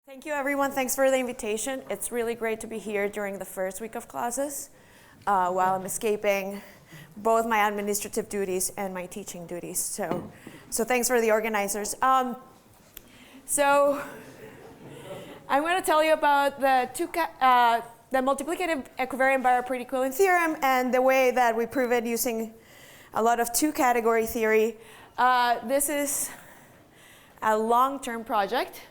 Thank you, everyone. Thanks for the invitation. It's really great to be here during the first week of classes while I'm escaping both my administrative duties and my teaching duties. So thanks for the organizers. So I'm going to tell you about the multiplicative equivariant Barratt equivalent theorem and the way that we prove it using a lot of two-category theory. This is a long-term project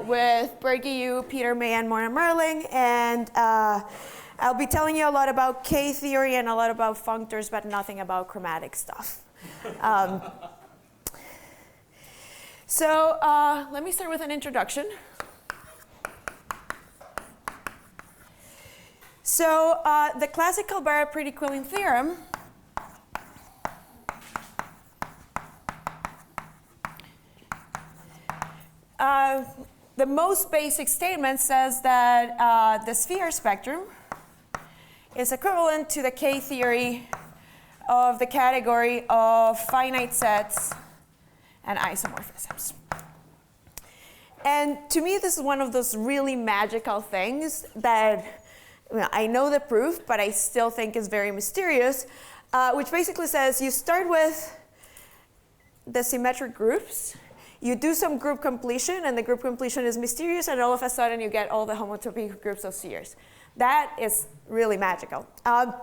with Berge Yu, Peter May, and Mona Merling, and I'll be telling you a lot about K-theory and a lot about functors, but nothing about chromatic stuff. So let me start with an introduction. So the classical Barratt equivalent theorem the most basic statement says that the sphere spectrum is equivalent to the K-theory of the category of finite sets and isomorphisms. And to me, this is one of those really magical things that I know the proof, but I still think is very mysterious, which basically says you start with the symmetric groups. You do some group completion, and the group completion is mysterious, and all of a sudden you get all the homotopy groups of spheres. That is really magical. But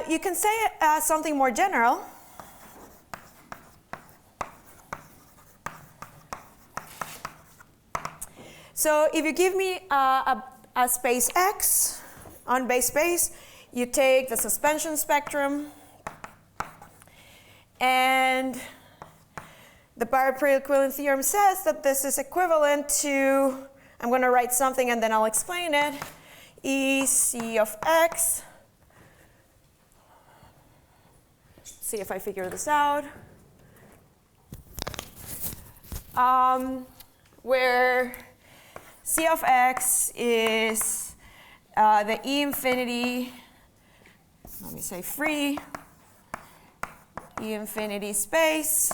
you can say something more general. So if you give me a space X on base space, you take the suspension spectrum, and the Barratt equivalent theorem says that this is equivalent to, I'm going to write something and then I'll explain it, EC of X. See if I figure this out. Where C of X is the E infinity, let me say free, E infinity space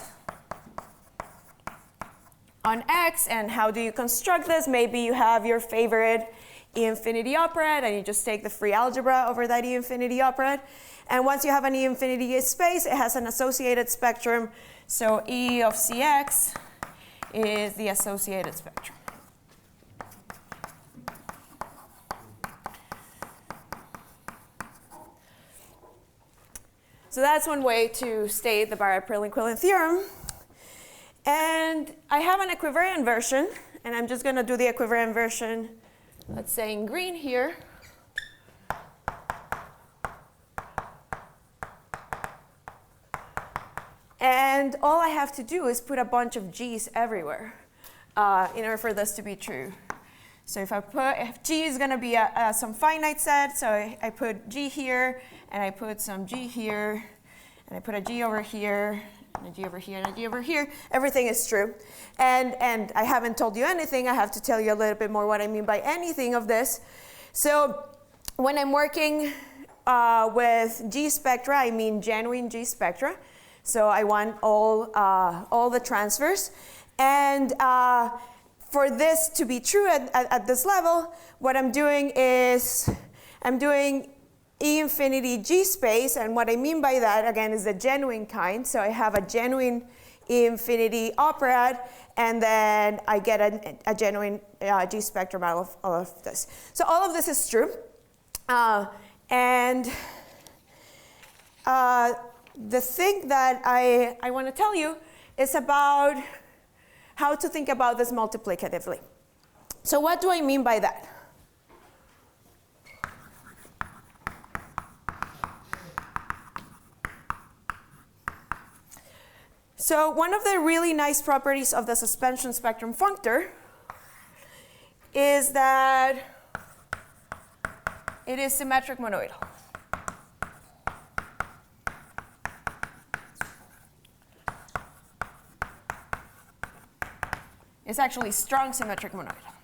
on X. And how do you construct this? Maybe you have your favorite E infinity operand and you just take the free algebra over that E infinity operand. And once you have an E infinity space, it has an associated spectrum. So E of Cx is the associated spectrum. So that's one way to state the Barratt equivalent theorem. And I have an equivariant version, and I'm just going to do the equivariant version, let's say in green here. And all I have to do is put a bunch of G's everywhere in order for this to be true. So if G is going to be some finite set, so I put G here, and I put some G here, and I put a G over here, and a G over here, and a G over here, everything is true. And I haven't told you anything. I have to tell you a little bit more what I mean by anything of this. So when I'm working with G spectra, I mean genuine G spectra. So I want all the transfers. And for this to be true at this level, what I'm doing is I'm doing E infinity G space, and what I mean by that, again, is the genuine kind. So I have a genuine E infinity operand, and then I get a genuine G spectrum out of all of this. So all of this is true. And the thing that I want to tell you is about how to think about this multiplicatively. So what do I mean by that? So one of the really nice properties of the suspension spectrum functor is that it is symmetric monoidal. It's actually strong symmetric monoidal.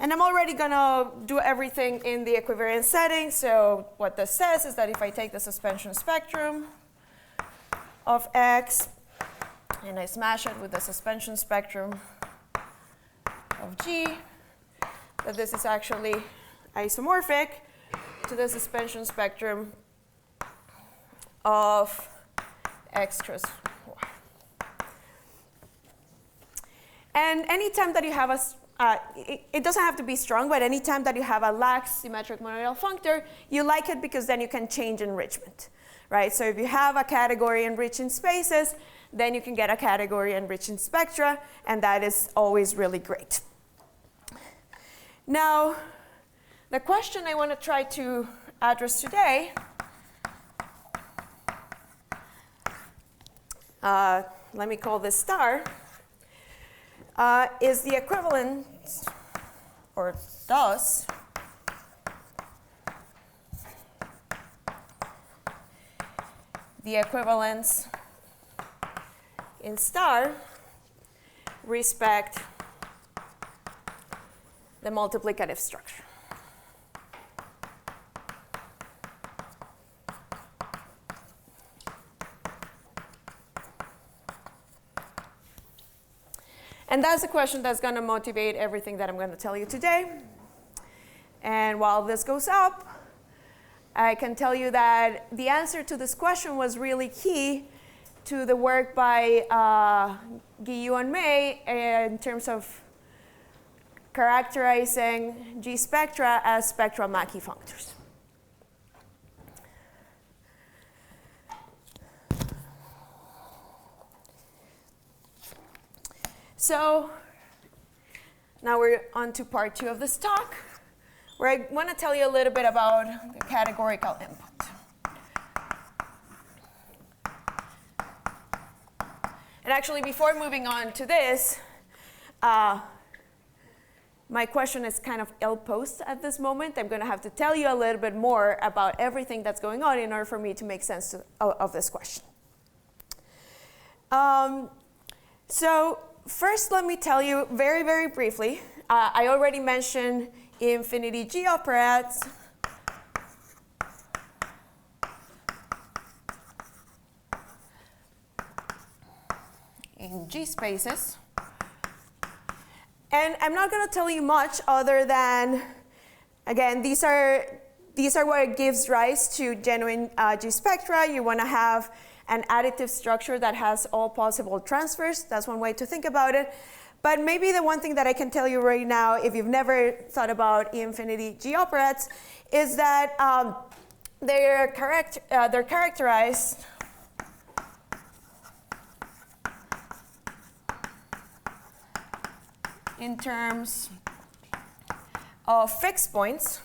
And I'm already going to do everything in the equivariant setting. So what this says is that if I take the suspension spectrum of X and I smash it with the suspension spectrum of G, that this is actually isomorphic to the suspension spectrum of X cross Y. And anytime that you have it doesn't have to be strong, but anytime that you have a lax symmetric monoidal functor, you like it because then you can change enrichment, right? So if you have a category enriched in spaces, then you can get a category enriched in spectra, and that is always really great. Now, the question I want to try to address today let me call this star, is the equivalence, or thus, the equivalence in star respect the multiplicative structure. And that's the question that's going to motivate everything that I'm going to tell you today. And while this goes up, I can tell you that the answer to this question was really key to the work by Guillou and May in terms of characterizing G spectra as spectral Mackey functors. So now we're on to part 2 of this talk, where I want to tell you a little bit about the categorical input. And actually, before moving on to this, my question is kind of ill-posed at this moment. I'm going to have to tell you a little bit more about everything that's going on in order for me to make sense of this question. So first, let me tell you very, very briefly. I already mentioned infinity G operands. In G spaces. And I'm not going to tell you much other than, again, these are what gives rise to genuine G spectra. You want to have an additive structure that has all possible transfers. That's one way to think about it. But maybe the one thing that I can tell you right now, if you've never thought about infinity G operands, is that they're characterized in terms of fixed points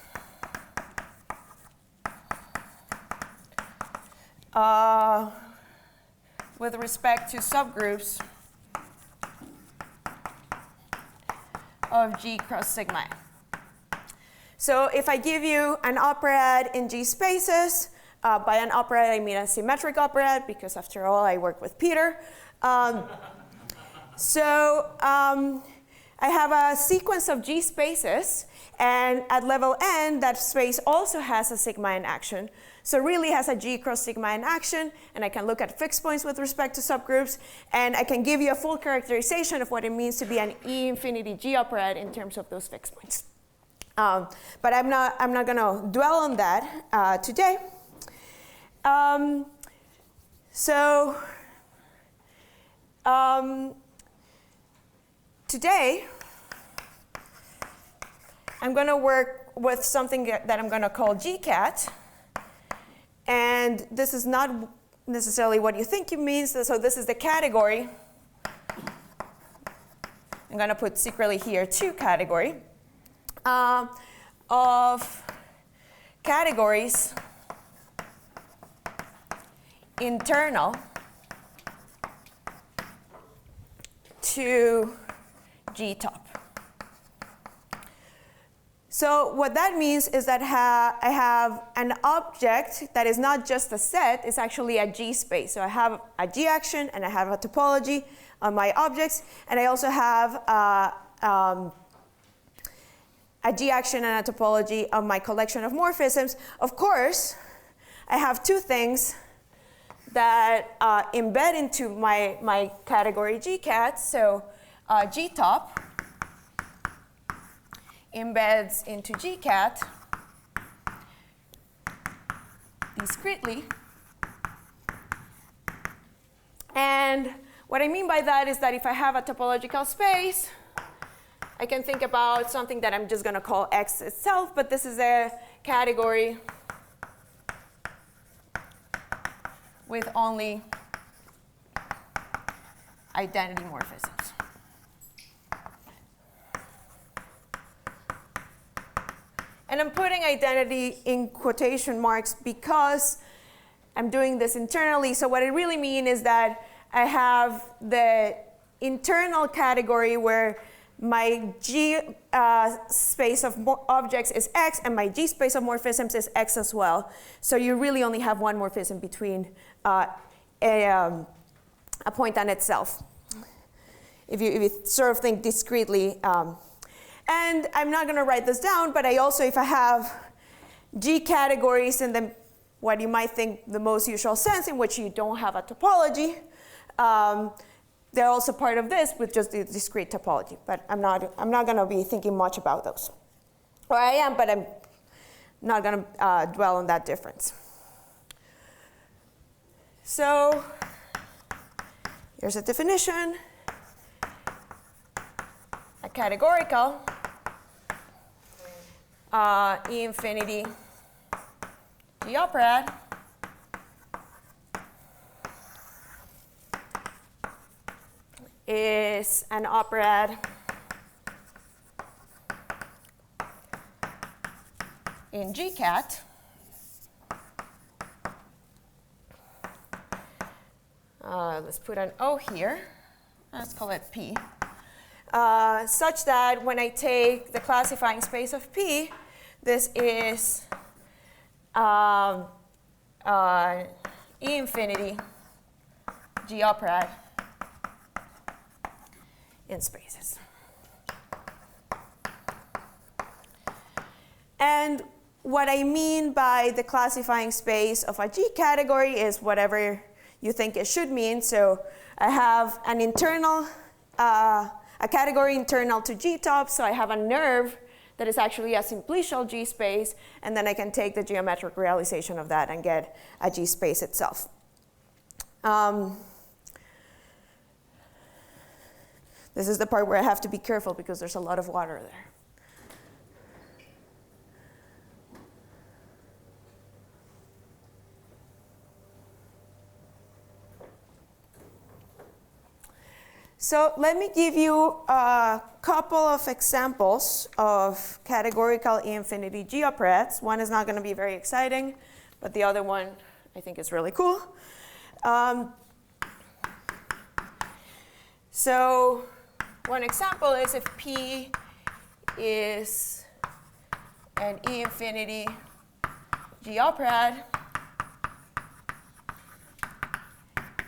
with respect to subgroups of G cross sigma n. So if I give you an operand in G spaces, by an operand I mean a symmetric operand, because after all I work with Peter. I have a sequence of G spaces, and at level n, that space also has a sigma n action. So it really has a G cross sigma n action, and I can look at fixed points with respect to subgroups, and I can give you a full characterization of what it means to be an E infinity G operand in terms of those fixed points. But I'm not going to dwell on that today. Today, I'm going to work with something that I'm going to call GCAT. And this is not necessarily what you think it means. So this is the category. I'm going to put secretly here 2 category of categories internal to G top. So what that means is that I have an object that is not just a set, it's actually a G space. So I have a G action and I have a topology on my objects, and I also have a G action and a topology of my collection of morphisms, of course, I have two things that embed into my category GCAT. So GTOP embeds into GCAT discretely. And what I mean by that is that if I have a topological space, I can think about something that I'm just going to call X itself, but this is a category with only identity morphisms. And I'm putting identity in quotation marks because I'm doing this internally. So what I really mean is that I have the internal category where my G space of objects is X, and my G space of morphisms is X as well. So you really only have one morphism between a point and itself, if you sort of think discretely. And I'm not going to write this down, but I also, if I have G categories in the what you might think the most usual sense in which you don't have a topology, they're also part of this with just the discrete topology. But I'm not going to be thinking much about those. Or I am, but I'm not going to dwell on that difference. So here's a definition. A categorical E infinity G operad is an operad in GCAT let's put an O here, let's call it P, such that when I take the classifying space of P, this is E infinity G operad in spaces. And what I mean by the classifying space of a G category is whatever you think it should mean. So I have an internal, a category internal to GTOP, so I have a nerve that is actually a simplicial G space, and then I can take the geometric realization of that and get a G space itself. This is the part where I have to be careful because there's a lot of water there. So let me give you a couple of examples of categorical E infinity G operads. One is not going to be very exciting, but the other one I think is really cool. So one example is if P is an E infinity G operad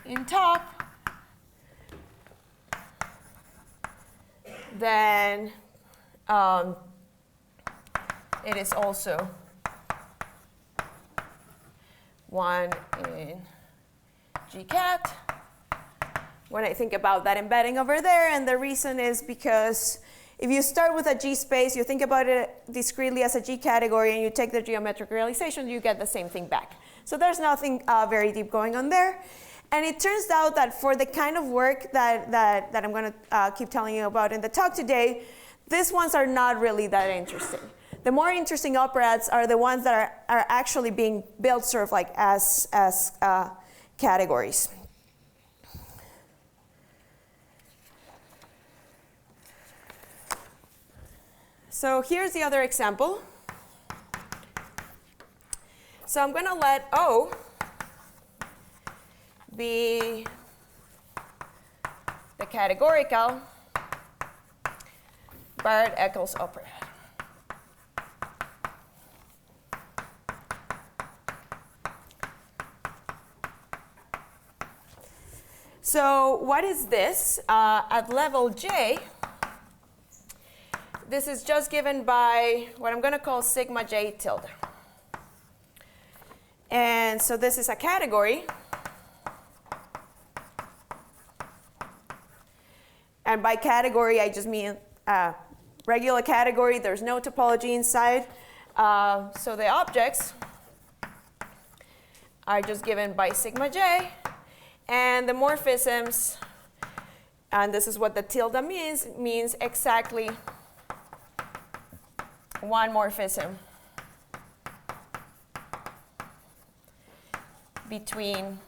in top, then it is also one in GCAT. When I think about that embedding over there, and the reason is because if you start with a G space, you think about it discretely as a G category, and you take the geometric realization, you get the same thing back. So there's nothing very deep going on there. And it turns out that for the kind of work that I'm going to keep telling you about in the talk today, these ones are not really that interesting. The more interesting operads are the ones that are actually being built sort of like as categories. So here's the other example. So I'm going to let O be the categorical Barratt-Eccles operad. So what is this? At level J, this is just given by what I'm going to call sigma j tilde. And so this is a category. And by category, I just mean regular category. There's no topology inside. So the objects are just given by sigma j. And the morphisms, and this is what the tilde means exactly one morphism between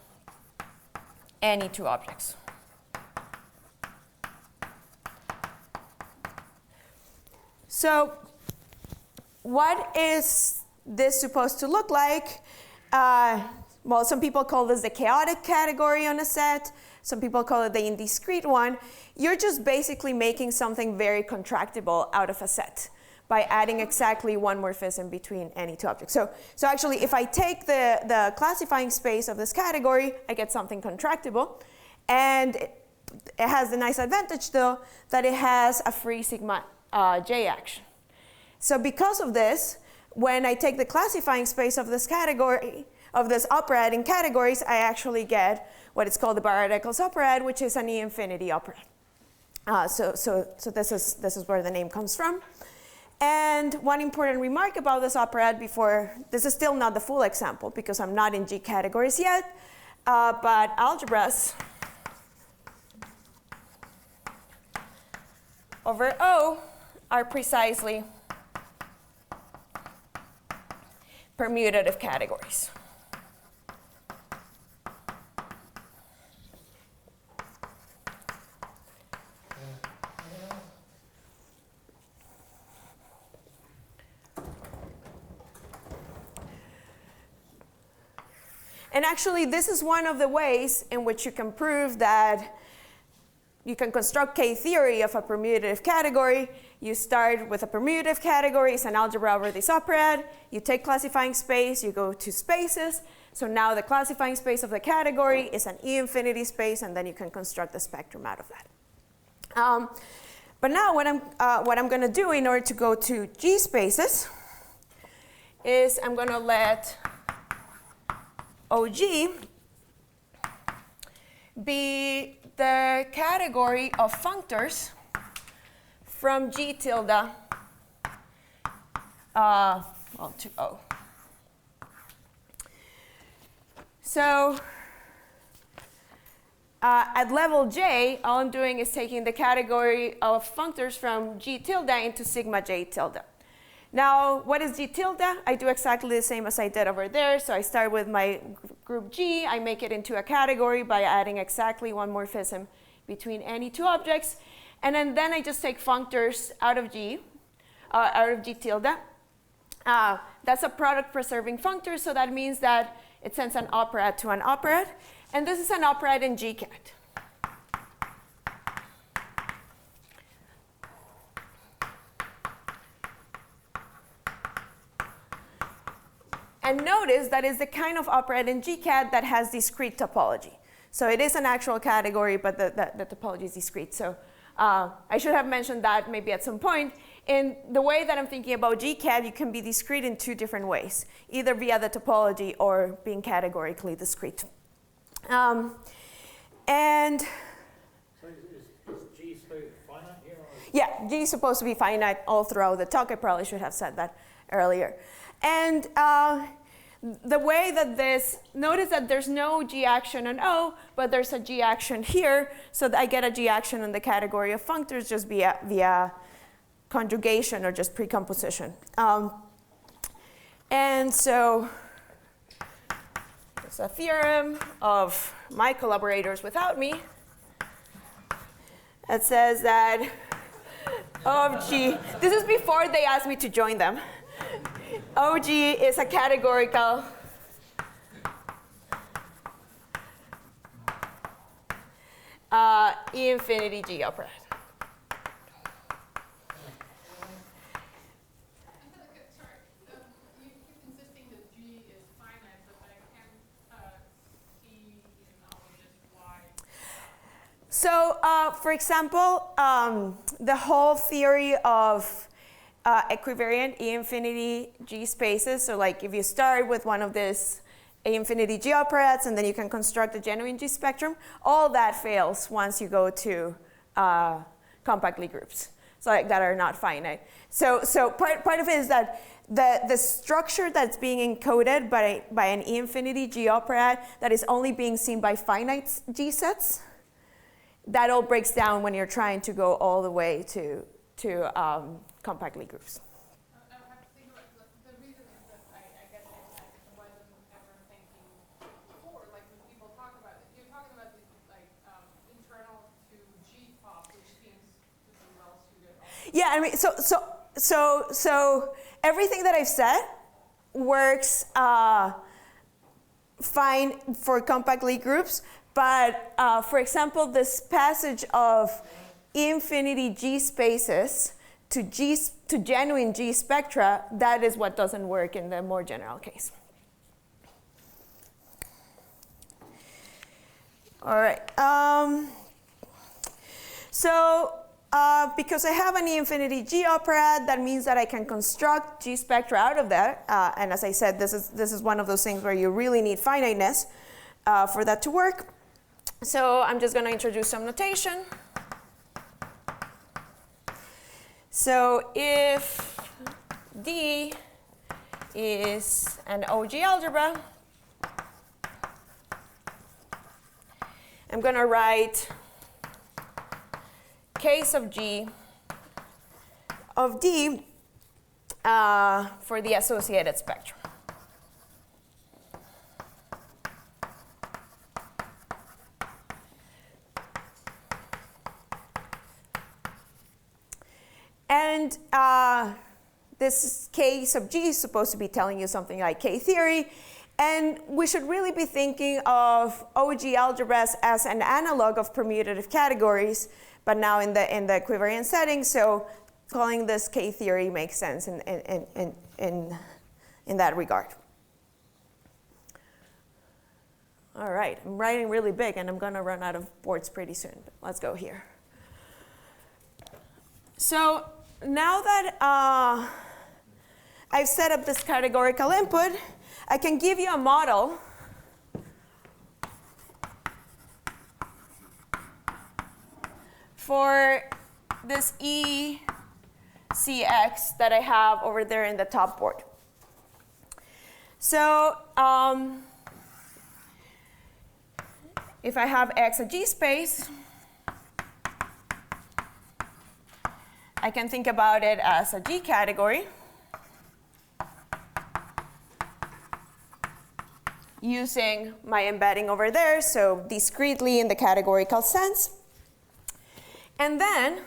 any two objects. So what is this supposed to look like? Well, some people call this the chaotic category on a set. Some people call it the indiscrete one. You're just basically making something very contractible out of a set by adding exactly one morphism between any two objects. So actually, if I take the classifying space of this category, I get something contractible. And it has the nice advantage, though, that it has a free sigma j action. So because of this, when I take the classifying space of this category, of this operad in categories, I actually get what is called the Barratt-Eccles operad, which is an E-infinity operad. So this is where the name comes from. And one important remark about this operad before, this is still not the full example because I'm not in G categories yet, but algebras over O are precisely permutative categories. And actually, this is one of the ways in which you can prove that you can construct K-theory of a permutative category. You start with a permutative category. It's an algebra over this operad. You take classifying space. You go to spaces. So now the classifying space of the category is an E-infinity space, and then you can construct the spectrum out of that. But now what I'm going to do in order to go to G spaces is I'm going to let OG be the category of functors from G tilde to O. So at level J, all I'm doing is taking the category of functors from G tilde into sigma J tilde. Now, what is G tilde? I do exactly the same as I did over there. So I start with my group G. I make it into a category by adding exactly one morphism between any two objects. And then I just take functors out of G tilde. That's a product preserving functor. So that means that it sends an operad to an operad. And this is an operad in GCAT. And notice that is the kind of operad in GCAT that has discrete topology. So it is an actual category, but the topology is discrete. So I should have mentioned that maybe at some point. In the way that I'm thinking about GCAT, you can be discrete in two different ways, either via the topology or being categorically discrete. And so is G finite here? yeah, G is supposed to be finite all throughout the talk. I probably should have said that earlier. And the way that this, notice that there's no G action on O, but there's a G action here, so that I get a G action on the category of functors just via conjugation or just precomposition. And so there's a theorem of my collaborators without me that says that of G, this is before they asked me to join them. OG is a categorical E-infinity G operad. Insisting that G is finite, but I can't see just why. So, for example, the whole theory of equivariant E infinity G spaces. So like if you start with one of these A infinity G operands and then you can construct a genuine G spectrum, all that fails once you go to compact Lie groups, so like that are not finite. So part of it is that the structure that's being encoded by an E infinity G operand that is only being seen by finite G sets, that all breaks down when you're trying to go all the way to compact Lie groups. I have to think about the reason is that I guess I wasn't ever thinking before, like when people talk about it, you're talking about this like internal to G top, which seems to be well suited. Yeah, I mean, so everything that I've said works fine for compact Lie groups, but for example, this passage of E infinity G spaces to genuine G spectra, that is what doesn't work in the more general case. All right. Because I have an E infinity G operand, that means that I can construct G spectra out of that. And as I said, this is one of those things where you really need finiteness for that to work. So I'm just going to introduce some notation. So if D is an OG algebra, I'm going to write case of G of D for the associated spectrum. And this K sub G is supposed to be telling you something like K theory. And we should really be thinking of OG algebras as an analog of permutative categories, but now in the equivariant setting. So calling this K theory makes sense in that regard. All right, I'm writing really big, and I'm going to run out of boards pretty soon. But let's go here. So now that I've set up this categorical input, I can give you a model for this ECX that I have over there in the top board. So if I have X a G space, I can think about it as a G category using my embedding over there, so discretely in the categorical sense. And then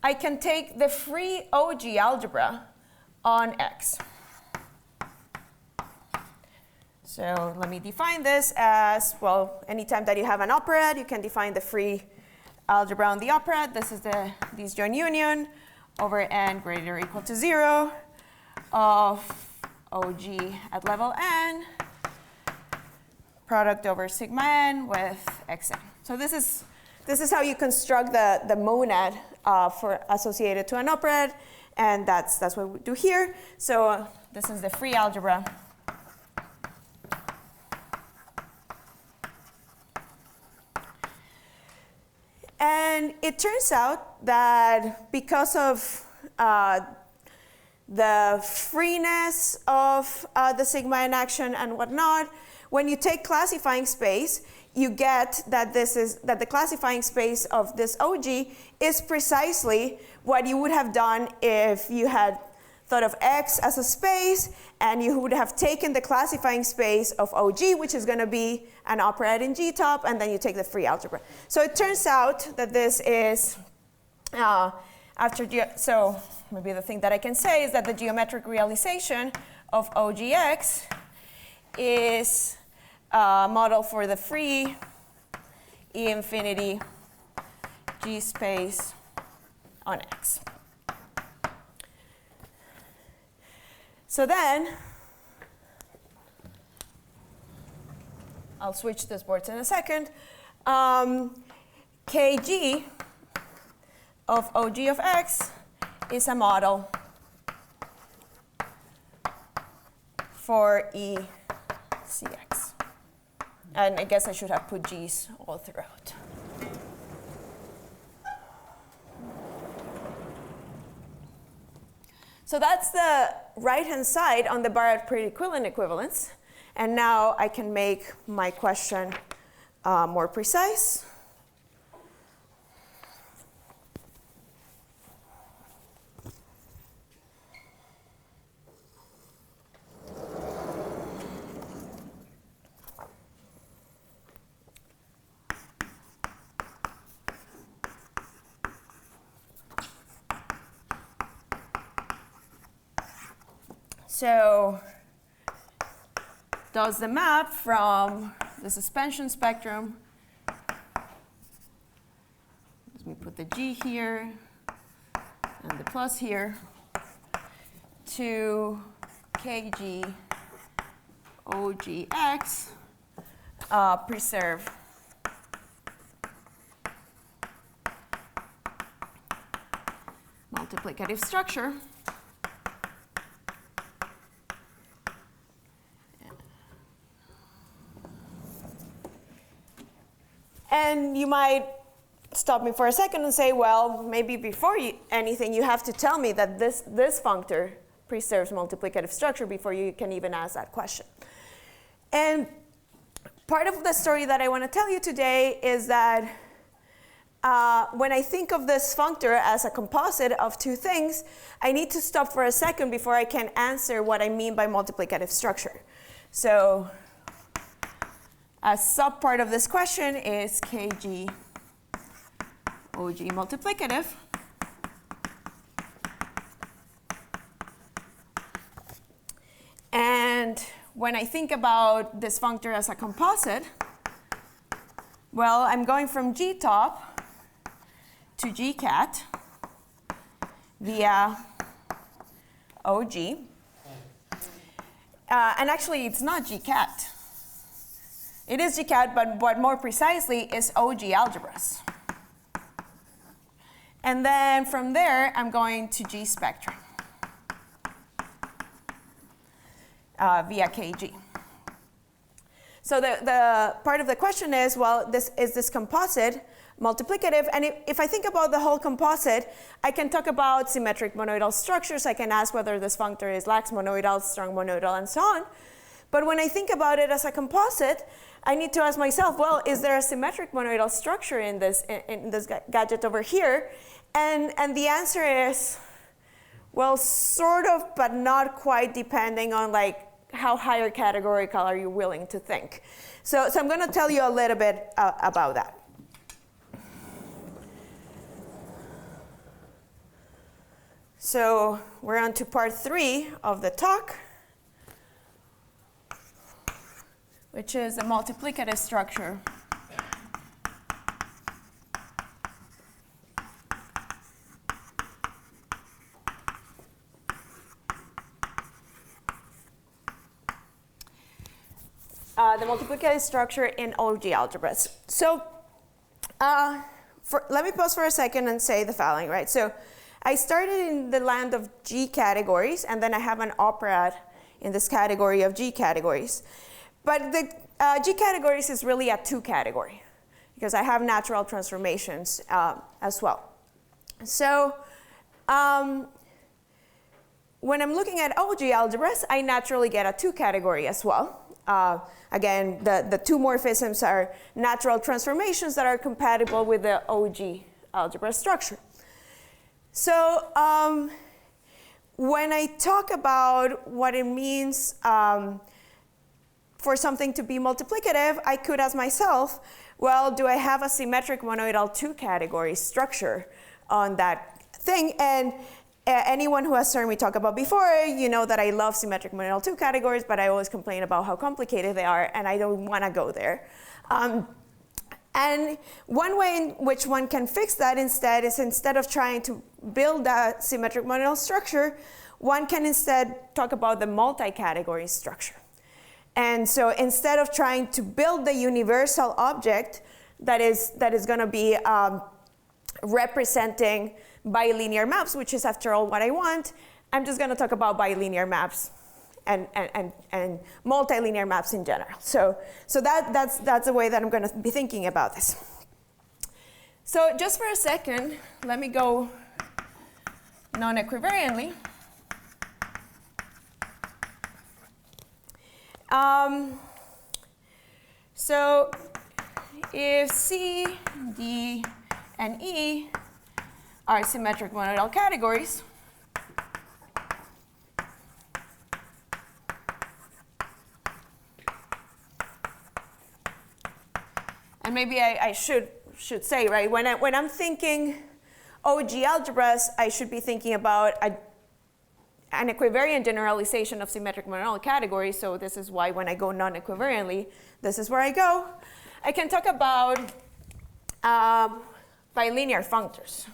I can take the free OG algebra on X. So let me define this as, well, anytime that you have an operand, you can define the free algebra on the operand. This is the disjoint union over n greater or equal to 0 of OG at level n, product over sigma n with xn. So this is how you construct the monad for associated to an operand, and that's what we do here. So this is the free algebra. And it turns out that because of the freeness of the sigma n action and whatnot, when you take classifying space, you get that the classifying space of this OG is precisely what you would have done if you had thought of X as a space, and you would have taken the classifying space of OG, which is going to be an operand in G top, and then you take the free algebra. So it turns out that this is so maybe the thing that I can say is that the geometric realization of OGX is a model for the free E infinity G space on X. So then, I'll switch this boards in a second. KG of OG of X is a model for ECX. And I guess I should have put G's all throughout. So that's the right-hand side on the Barratt pre-equivalent equivalence. And now I can make my question more precise. So does the map from the suspension spectrum, let me put the G here and the plus here, to KG OGX preserve multiplicative structure. And you might stop me for a second and say, well, maybe before anything, you have to tell me that this functor preserves multiplicative structure before you can even ask that question. And part of the story that I want to tell you today is that when I think of this functor as a composite of two things, I need to stop for a second before I can answer what I mean by multiplicative structure. So a subpart of this question is KG OG multiplicative. And when I think about this functor as a composite, well, I'm going from G top to G cat via OG. And actually, it's not G cat. It is G cat, but more precisely is OG algebras. And then from there, I'm going to G spectrum via KG. So the part of the question is, well, is this composite multiplicative? And if I think about the whole composite, I can talk about symmetric monoidal structures. I can ask whether this functor is lax monoidal, strong monoidal, and so on. But when I think about it as a composite, I need to ask myself, well, is there a symmetric monoidal structure in this gadget over here? And the answer is, well, sort of, but not quite, depending on like how higher categorical are you willing to think. So I'm going to tell you a little bit about that. So we're on to part 3 of the talk, which is a multiplicative structure. The multiplicative structure in OG algebras. So let me pause for a second and say the following, right? So I started in the land of G categories, and then I have an operand in this category of G categories. But the G categories is really a 2 category, because I have natural transformations as well. So when I'm looking at OG algebras, I naturally get a 2 category as well. Again, the 2 morphisms are natural transformations that are compatible with the OG algebra structure. So when I talk about what it means for something to be multiplicative, I could ask myself, well, do I have a symmetric monoidal 2 category structure on that thing? And anyone who has heard me talk about before, you know that I love symmetric monoidal 2 categories, but I always complain about how complicated they are, and I don't want to go there. And one way in which one can fix that instead is, instead of trying to build a symmetric monoidal structure, one can instead talk about the multi-category structure. And so instead of trying to build the universal object that is going to be representing bilinear maps, which is after all what I want, I'm just going to talk about bilinear maps and multilinear maps in general. So that's the way that I'm going to be thinking about this. So just for a second, let me go non-equivariantly. So if C, D, and E are symmetric monadal categories, and maybe I should say, right, when I'm thinking OG algebras, I should be thinking about an equivariant generalization of symmetric monadal categories. So this is why when I go non-equivariantly, this is where I go. I can talk about bilinear functors.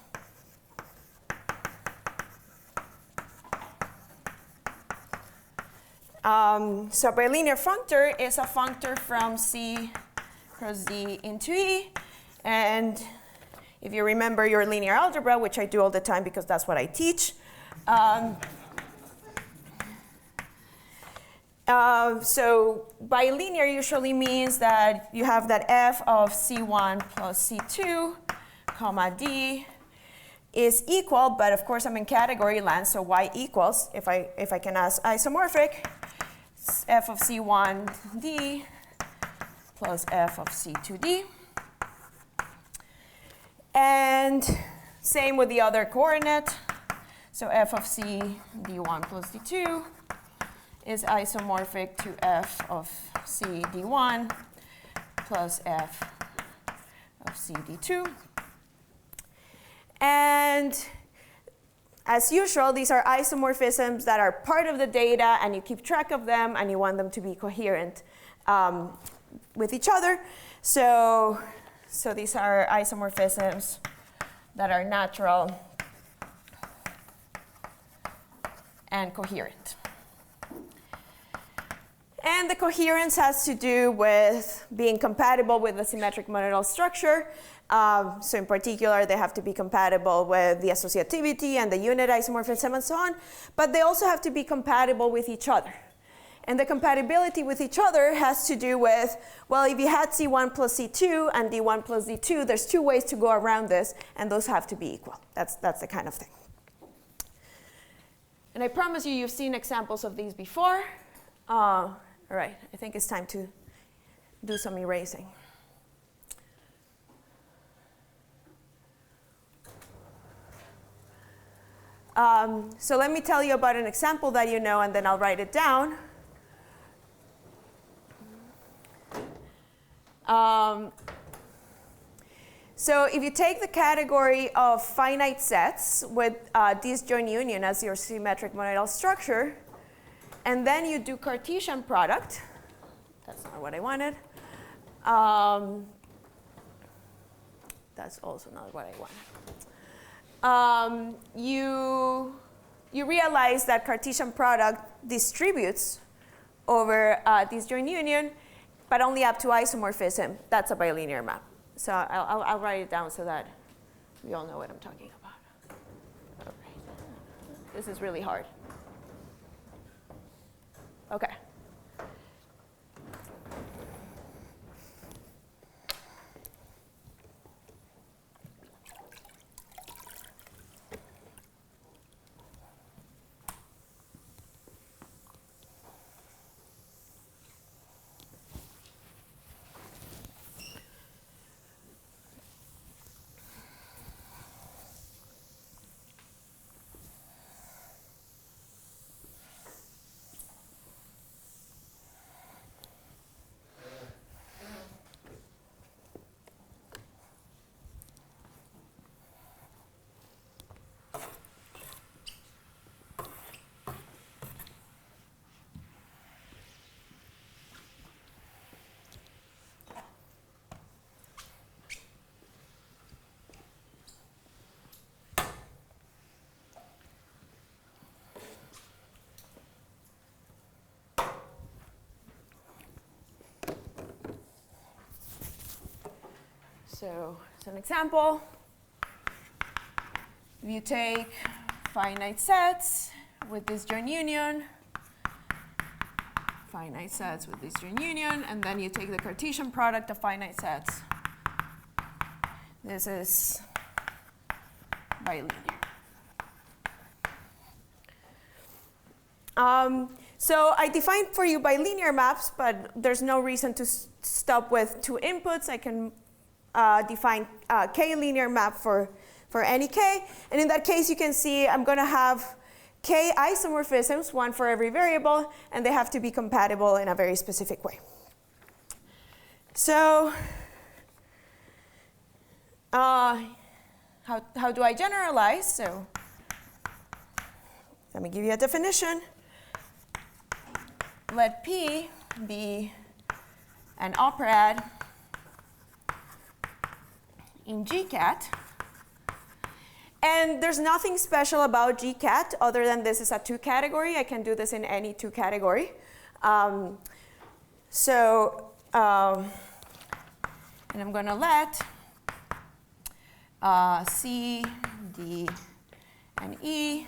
So bilinear functor is a functor from C cross D into E. And if you remember your linear algebra, which I do all the time because that's what I teach, so bilinear usually means that you have that f of C1 plus C2, comma D is equal, but of course I'm in category land, so y equals, if I can ask isomorphic, f of C1D plus f of C2D. And same with the other coordinate. So f of C D1 plus D2 is isomorphic to f of C D1 plus f of C D2. And as usual, these are isomorphisms that are part of the data, and you keep track of them, and you want them to be coherent with each other. So these are isomorphisms that are natural and coherent. And the coherence has to do with being compatible with the symmetric monadal structure. So in particular, they have to be compatible with the associativity and the unit isomorphism and so on. But they also have to be compatible with each other. And the compatibility with each other has to do with, well, if you had C1 plus C2 and D1 plus D2, there's two ways to go around this, and those have to be equal. That's the kind of thing. And I promise you, you've seen examples of these before. All right, I think it's time to do some erasing. So let me tell you about an example that you know, and then I'll write it down. So if you take the category of finite sets with disjoint union as your symmetric monadal structure, and then you do Cartesian product, that's not what I wanted. That's also not what I wanted. You realize that Cartesian product distributes over disjoint union, but only up to isomorphism. That's a bilinear map. So I'll write it down so that we all know what I'm talking about. All right. This is really hard. Okay. So as an example, if you take finite sets with disjoint union, finite sets with disjoint union, and then you take the Cartesian product of finite sets. This is bilinear. So I defined for you bilinear maps, but there's no reason to stop with 2 inputs. I can define a k-linear map for any k. And in that case, you can see I'm going to have k isomorphisms, 1 for every variable, and they have to be compatible in a very specific way. So how do I generalize? So let me give you a definition. Let P be an operad in GCAT. And there's nothing special about GCAT other than this is a 2 category. I can do this in any 2 category. And I'm going to let C, D, and E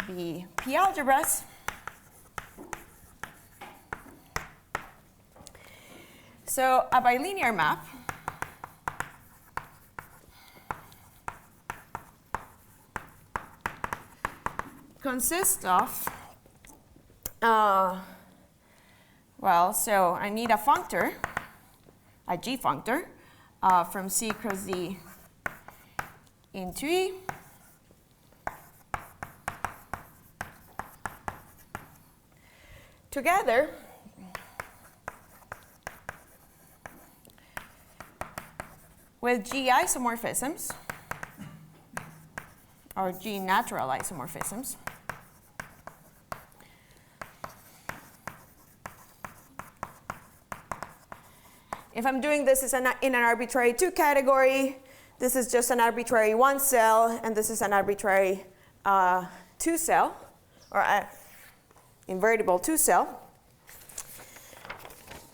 be P algebras. So a bilinear map consists of, so I need a functor, a G functor, from C cross D into E. Together with G isomorphisms, or G natural isomorphisms. If I'm doing this in an arbitrary 2 category, this is just an arbitrary 1 cell, and this is an arbitrary 2 cell, or invertible 2 cell.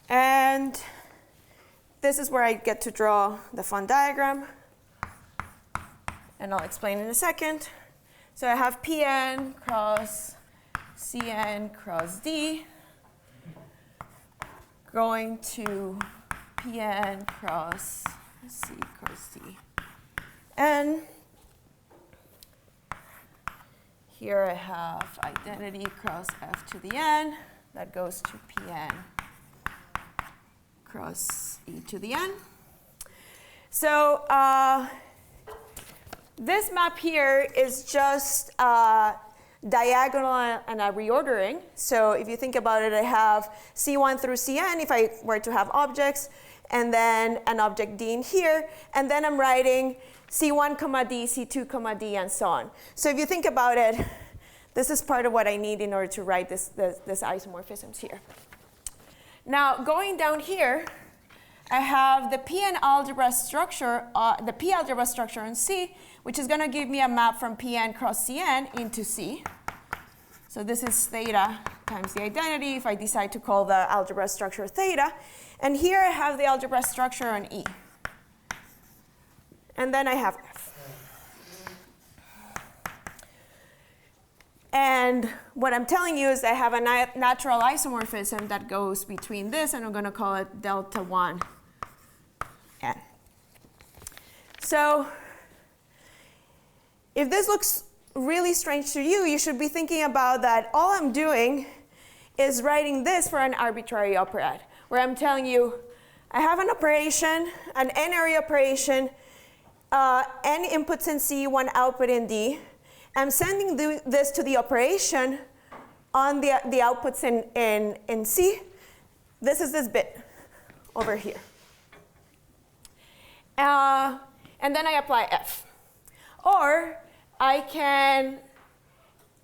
And this is where I get to draw the fun diagram, and I'll explain in a second. So I have Pn cross Cn cross D going to Pn cross C cross D. And here I have identity cross F to the N. That goes to Pn cross E to the N. So this map here is just diagonal and a reordering. So if you think about it, I have C1 through Cn if I were to have objects, and then an object D in here, and then I'm writing C1, D, C2, D, and so on. So if you think about it, this is part of what I need in order to write this isomorphisms here. Now, going down here, I have the Pn algebra structure, the P algebra structure in C, which is going to give me a map from Pn cross Cn into C. So this is theta times the identity if I decide to call the algebra structure theta. And here I have the algebra structure on E. And then I have F. And what I'm telling you is I have a natural isomorphism that goes between this, and I'm going to call it delta 1 n. So if this looks really strange to you, you should be thinking about that all I'm doing is writing this for an arbitrary operad, where I'm telling you I have an operation, an n-area operation, n inputs in C, 1 output in D. I'm sending this to the operation on the outputs in C. This is this bit over here. And then I apply F. Or I can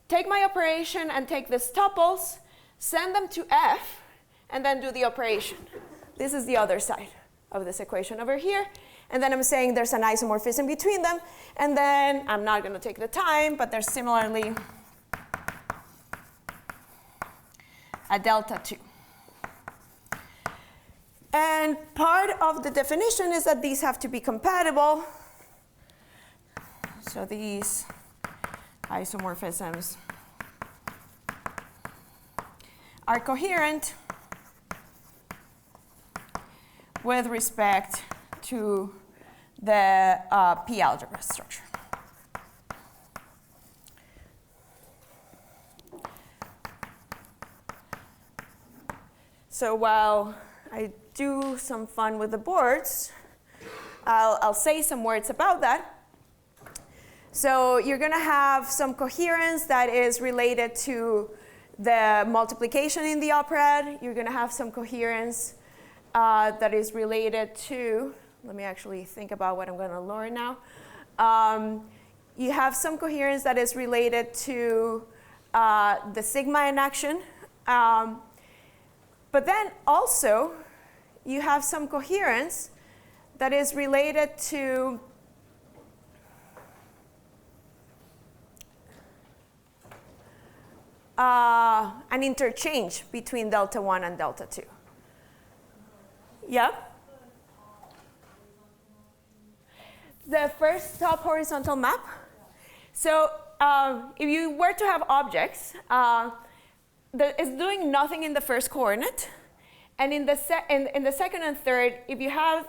take my operation and take these tuples, send them to F, and then do the operation. This is the other side of this equation over here. And then I'm saying there's an isomorphism between them. And then I'm not going to take the time, but there's similarly a delta 2. And part of the definition is that these have to be compatible. So these are coherent with respect to the P algebra structure. So while I do some fun with the boards, I'll say some words about that. So you're going to have some coherence that is related to the multiplication in the operaad. You're going to have some coherence that is related to, let me actually think about what I'm going to learn now. You have some coherence that is related to the sigma in action. But then also, you have some coherence that is related to an interchange between delta 1 and delta 2. Yeah? The first top horizontal map. So if you were to have objects, it's doing nothing in the first coordinate. And in the second and third, if you have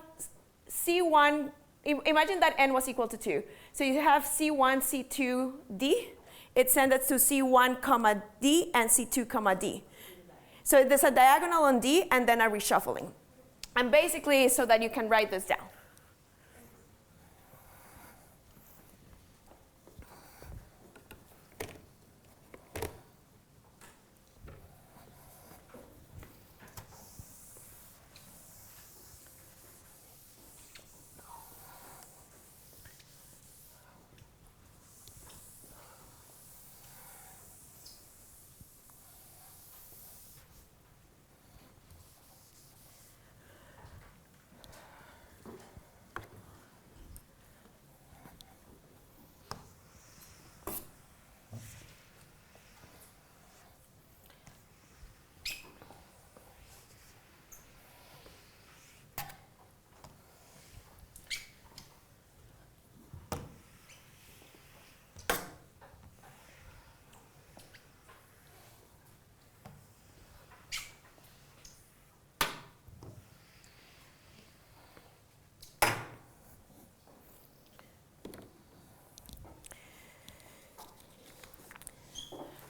C1, imagine that n was equal to 2. So you have C1, C2, D. It sends it to C1, comma D, and C2, comma D. So there's a diagonal on D, and then a reshuffling. And basically, so that you can write this down.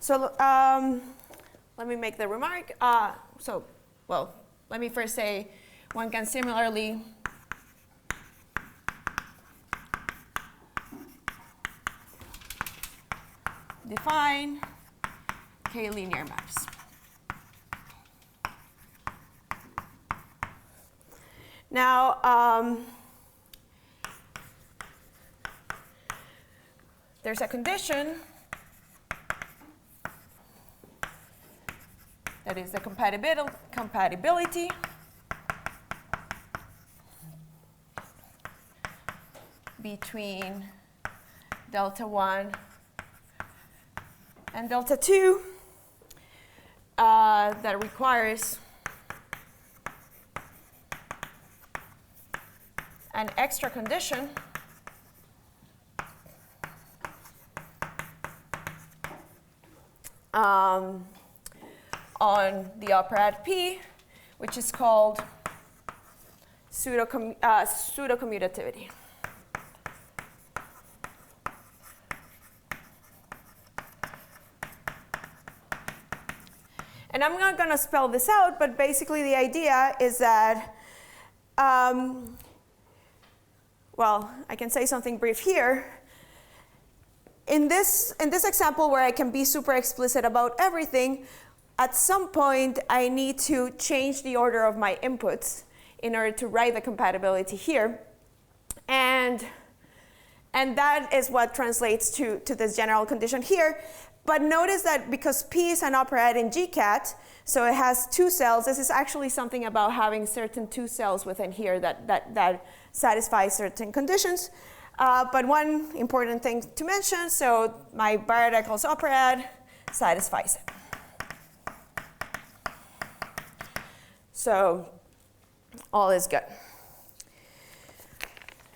So let me make the remark. Let me first say one can similarly define k-linear maps. Now, there's a condition that is the compatibility between delta 1 and delta 2 that requires an extra condition on the operaad P, which is called pseudo-commutativity. And I'm not going to spell this out, but basically the idea is that, well, I can say something brief here. In this example where I can be super explicit about everything, at some point I need to change the order of my inputs in order to write the compatibility here. And that is what translates to this general condition here. But notice that because P is an operaad in GCAT, so it has two cells, this is actually something about having certain two cells within here that satisfy certain conditions. But one important thing to mention, so my Barratt equals operaad satisfies it. So all is good.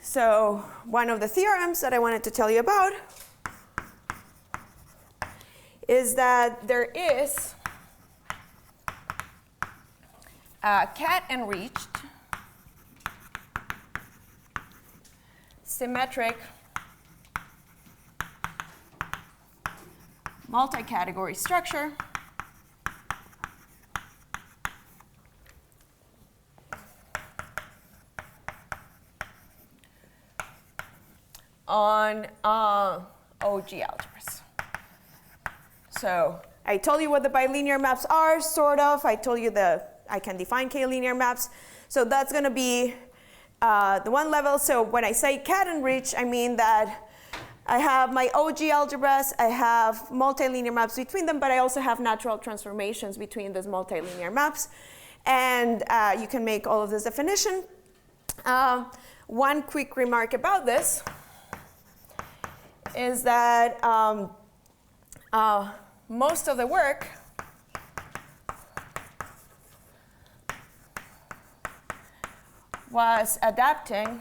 So one of the theorems that I wanted to tell you about is that there is cat enriched, symmetric, multi-category structure on OG algebras. So I told you what the bilinear maps are, sort of. I told you I can define k-linear maps. So that's going to be the one level. So when I say cat enriched, I mean that I have my OG algebras, I have multilinear maps between them, but I also have natural transformations between those multilinear maps. And you can make all of this definition. One quick remark about this is that most of the work was adapting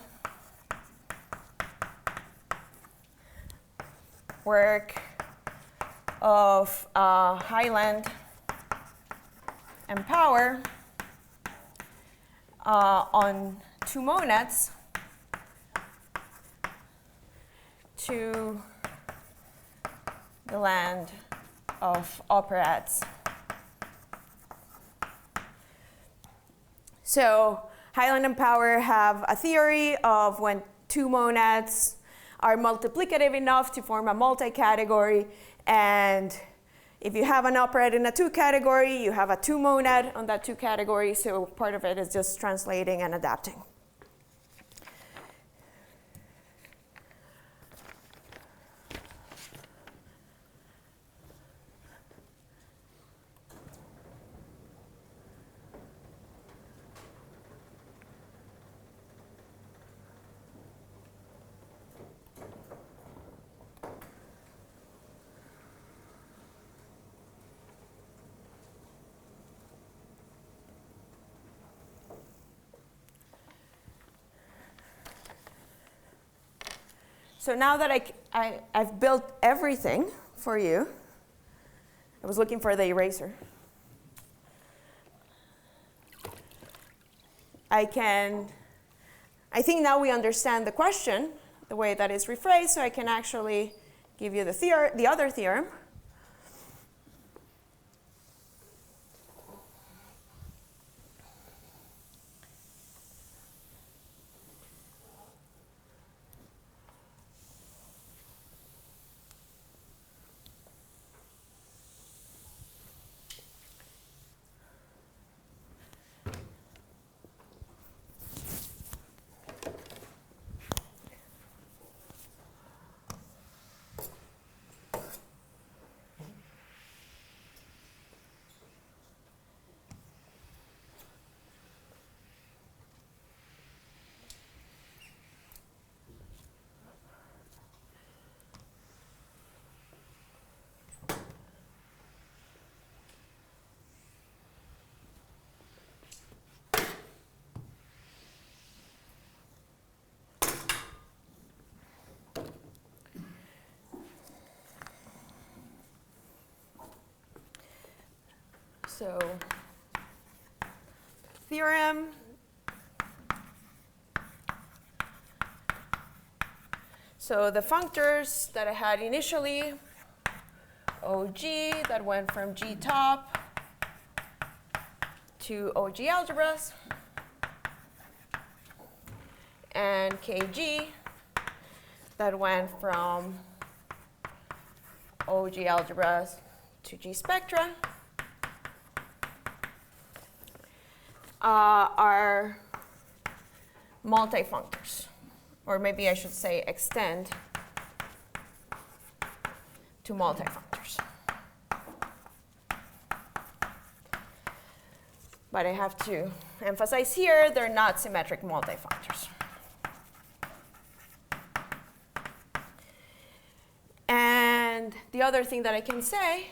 work of Highland and Power on two monads to the land of operettes. So Highland and Power have a theory of when two monads are multiplicative enough to form a multi-category, and if you have an operette in a two category, you have a two monad on that two category, so part of it is just translating and adapting. So now that I've built everything for you, I was looking for the eraser. I think now we understand the question, the way that it's rephrased, so I can actually give you the other theorem. So theorem. So the functors that I had initially, OG, that went from G top to OG algebras, and KG, that went from OG algebras to G spectra, are multifunctors, or maybe I should say extend to multifunctors. But I have to emphasize here, they're not symmetric multifunctors. And the other thing that I can say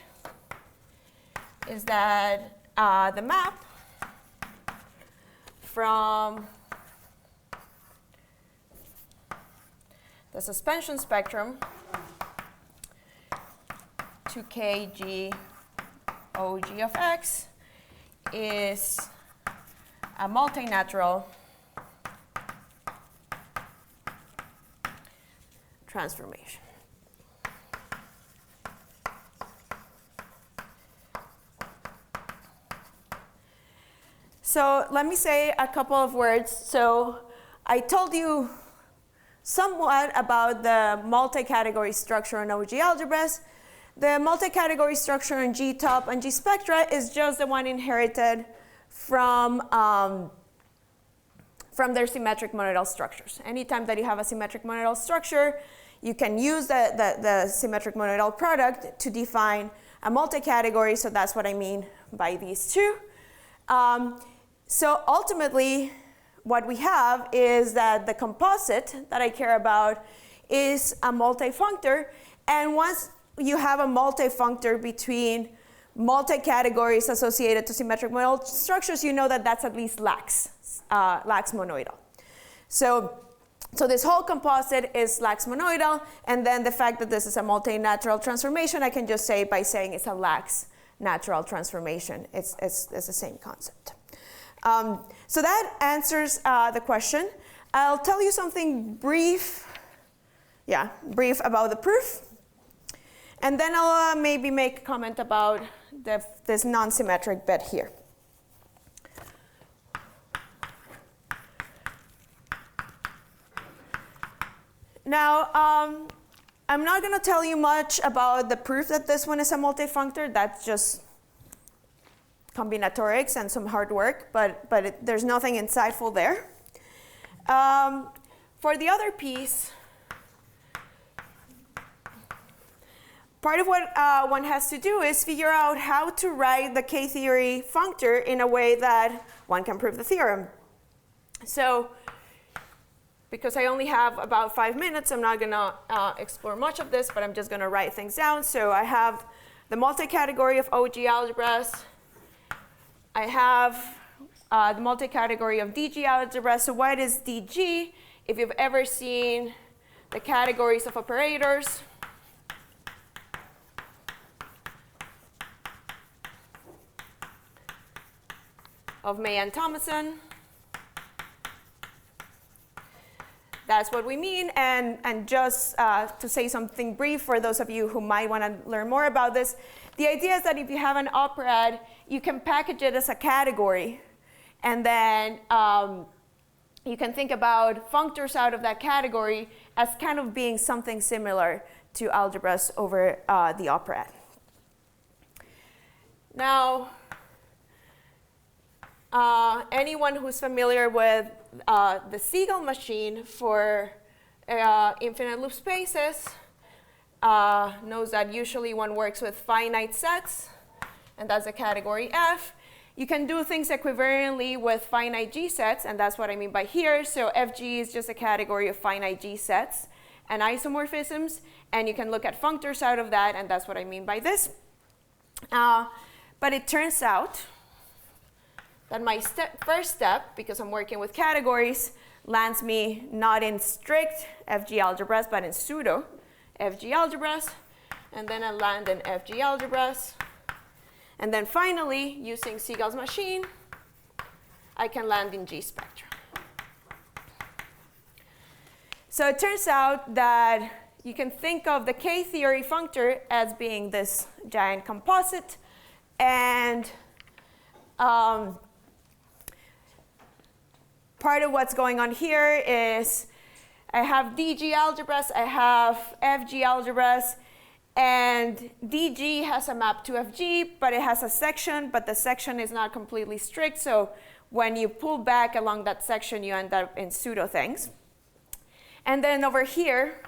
is that the map from the suspension spectrum to KG OG of X is a multinatural transformation. So let me say a couple of words. So I told you somewhat about the multi-category structure in OG algebras. The multi-category structure in G-top and G-spectra is just the one inherited from their symmetric monoidal structures. Anytime that you have a symmetric monoidal structure, you can use the symmetric monoidal product to define a multi-category, so that's what I mean by these two. So ultimately, what we have is that the composite that I care about is a multifunctor, and once you have a multifunctor between multi-categories associated to symmetric monoidal structures, you know that that's at least lax monoidal. So this whole composite is lax monoidal, and then the fact that this is a multinatural transformation, I can just say by saying it's a lax natural transformation. It's the same concept. So that answers the question. I'll tell you something brief about the proof. And then I'll maybe make a comment about this non-symmetric bit here. Now, I'm not going to tell you much about the proof that this one is a multifunctor. That's just combinatorics and some hard work, but there's nothing insightful there. For the other piece, part of what one has to do is figure out how to write the K-theory functor in a way that one can prove the theorem. So, because I only have about 5 minutes, I'm not going to explore much of this, but I'm just going to write things down. So I have the multi-category of OG algebras. I have the multi-category of DG algebras. So what is DG? If you've ever seen the categories of operators, of May and Thomason, that's what we mean. And just to say something brief for those of you who might want to learn more about this, the idea is that if you have an operad, you can package it as a category. And then you can think about functors out of that category as kind of being something similar to algebras over the operad. Now, anyone who's familiar with the Siegel machine for infinite loop spaces knows that usually one works with finite sets, and that's a category F. You can do things equivariantly with finite G sets, and that's what I mean by here. So FG is just a category of finite G sets and isomorphisms, and you can look at functors out of that, and that's what I mean by this. But it turns out that my first step, because I'm working with categories, lands me not in strict FG algebras, but in pseudo FG algebras. And then I land in FG algebras. And then finally, using Siegel's machine, I can land in G spectra. So it turns out that you can think of the K-theory functor as being this giant composite. And part of what's going on here is I have DG algebras, I have FG algebras, and DG has a map to FG, but it has a section, but the section is not completely strict, so when you pull back along that section, you end up in pseudo things. And then over here,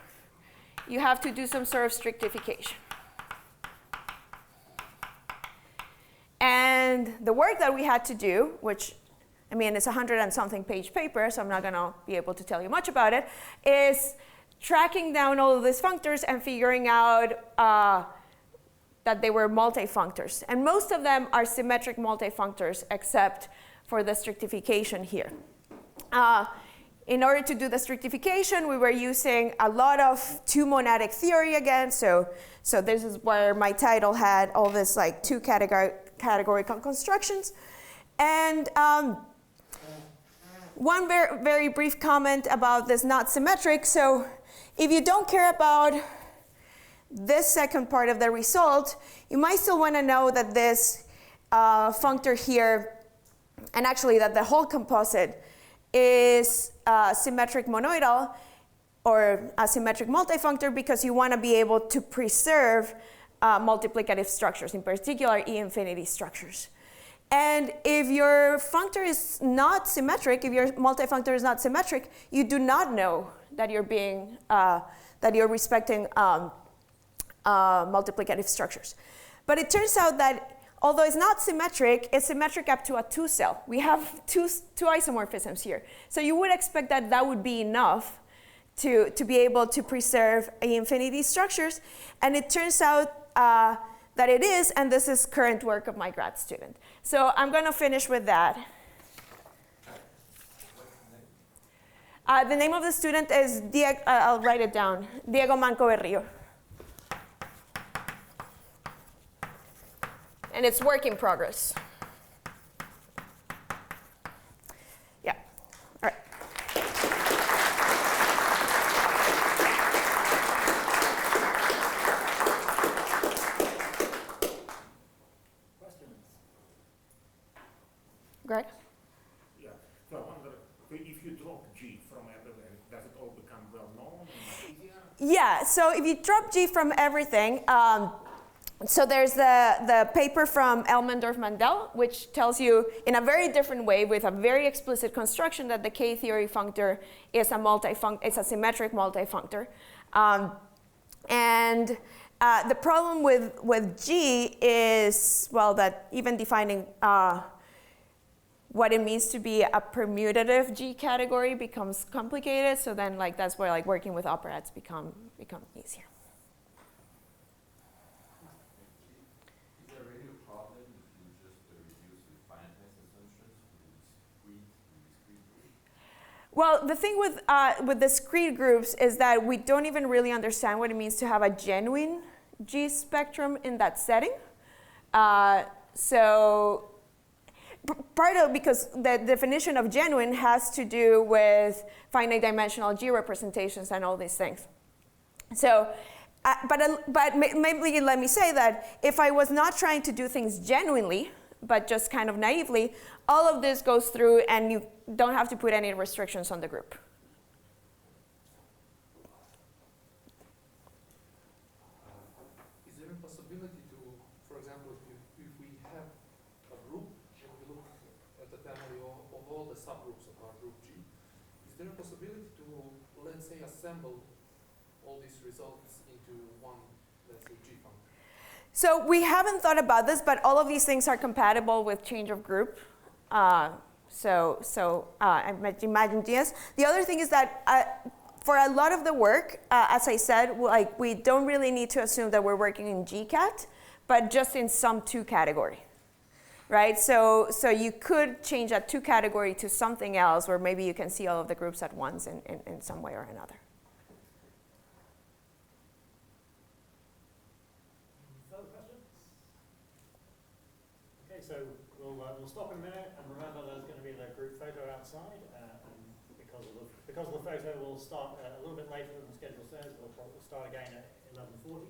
you have to do some sort of strictification. And the work that we had to do, which I mean, it's a 100 and something page paper, so I'm not going to be able to tell you much about it, is tracking down all of these functors and figuring out that they were multifunctors. And most of them are symmetric multifunctors, except for the strictification here. In order to do the strictification, we were using a lot of two-monadic theory again. So this is where my title had all this like two categorical constructions. And one very brief comment about this not symmetric. So if you don't care about this second part of the result, you might still want to know that this functor here, and actually that the whole composite is symmetric monoidal or a symmetric multifunctor, because you want to be able to preserve multiplicative structures, in particular E-infinity structures. And if your functor is not symmetric, if your multifunctor is not symmetric, you do not know that you're being that you're respecting multiplicative structures. But it turns out that although it's not symmetric, it's symmetric up to a 2 cell. We have two isomorphisms here. So you would expect that that would be enough to be able to preserve E-infinity structures. And it turns out that it is, and this is current work of my grad student. So I'm going to finish with that. The name of the student is Diego, I'll write it down, Diego Manco Berrio. And it's work in progress. Yeah, all right. Questions? Greg? Yeah, so I wonder, if you drop G from everywhere, does it all become well known and easier? Yeah, so if you drop G from everything, so there's the paper from Elmendorf-Mandel, which tells you in a very different way, with a very explicit construction, that the K-theory functor is a symmetric multifunctor. And the problem with G is, well, that even defining what it means to be a permutative G category becomes complicated. So then, that's where working with operands become easier. Well, the thing with discrete groups is that we don't even really understand what it means to have a genuine G spectrum in that setting. So part of, because the definition of genuine has to do with finite dimensional G representations and all these things. So, but maybe let me say that if I was not trying to do things genuinely, but just kind of naively, all of this goes through and you don't have to put any restrictions on the group. Is there a possibility to, for example, if we have a group and we look at the family of all the subgroups of our group G, is there a possibility to, let's say, assemble all these results into one, let's say, G function? So we haven't thought about this, but all of these things are compatible with change of group. I imagine yes. The other thing is that for a lot of the work, as I said, we don't really need to assume that we're working in GCAT, but just in some 2 category, right? So you could change that 2 category to something else, where maybe you can see all of the groups at once in some way or another. So we'll stop in a minute, and remember there's going to be the group photo outside, and because of the photo, we'll start a little bit later than the schedule says. We'll start again at 11:40.